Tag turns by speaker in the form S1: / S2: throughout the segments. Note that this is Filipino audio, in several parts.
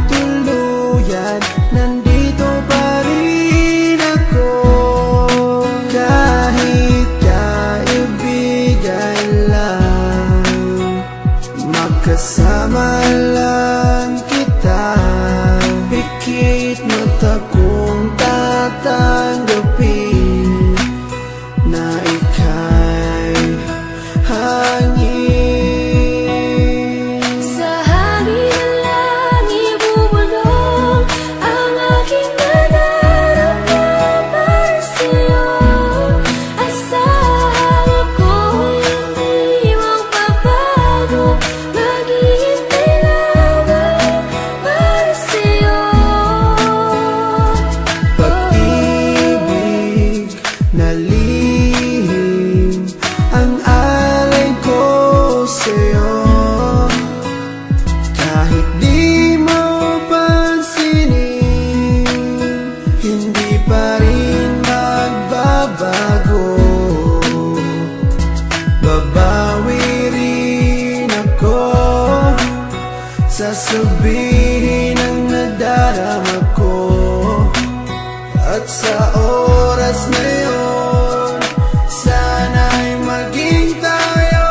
S1: tuluyan, nandito pa rin ako. Kahit kaibigan lang, makasama lang kita. Pikit mata kong tatanggapin na ika'y hangin.
S2: Sa hangin lang ibubulong ang aking nadarama para sa'yo. Asahan ako'y hindi magbabago, maghihintay lamang para sa'yo.
S1: Pag-ibig na lihim ang alay ko sa'yo. Kahit di mo pansinin, hindi pa rin magbabago. Babawi rin ako, sasabihin ang nadarama ko. At sa oras na yun, sana'y maging tayo.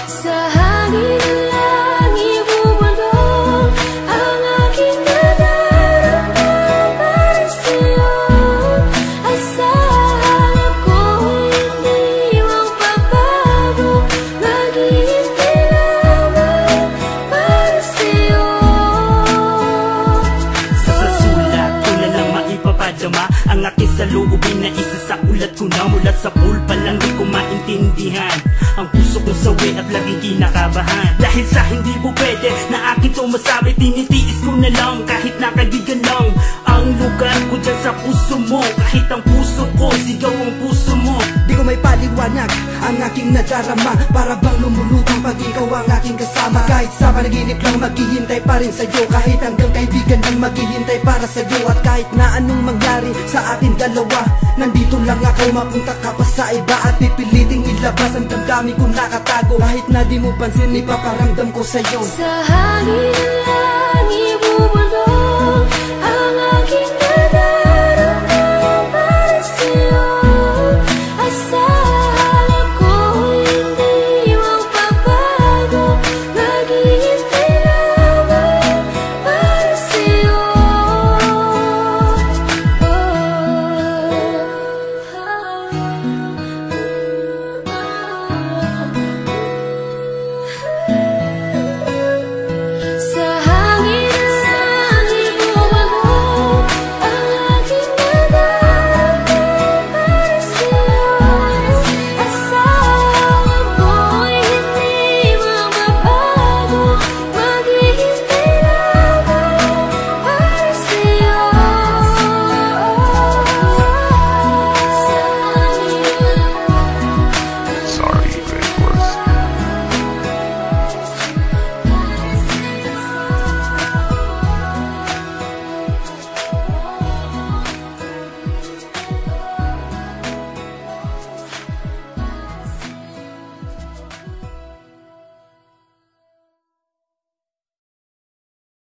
S2: Sa hangin lang ibubulong ang aking nadarama para sa'yo. Asahan ako'y hindi magbabago, maghihintay lamang para sa'yo.
S3: Sa sulat ko na lang maipapadama ang aking saloobin na isa sa ulat ko na. Mula sa pool pa lang di ko maintindihan ang puso kong sawi at laging kinakabahan. Dahil sa hindi po pwede na akin to masabi, tinitiis ko na lang kahit na kaibigan lang ang lugar ko dyan sa puso mo. Kahit ang puso ko, sigaw ang puso mo.
S4: Di ko may paliwanag ang aking nadarama, para bang lumulutang pag ikaw ang aking kasama. Kahit sa panaginip lang maghihintay pa rin sa'yo, kahit hanggang kaibigan lang maghihintay para sa'yo. At kahit na anong mangyari sa ating dalawa, nandito lang ako, mapunta ka pa sa iba at pipiliting ilabas ang damdamin kong nakatago. Kahit na di mo pansin, ipaparamdam ko sa'yo.
S2: Sa hangin lang ibubulong ang aking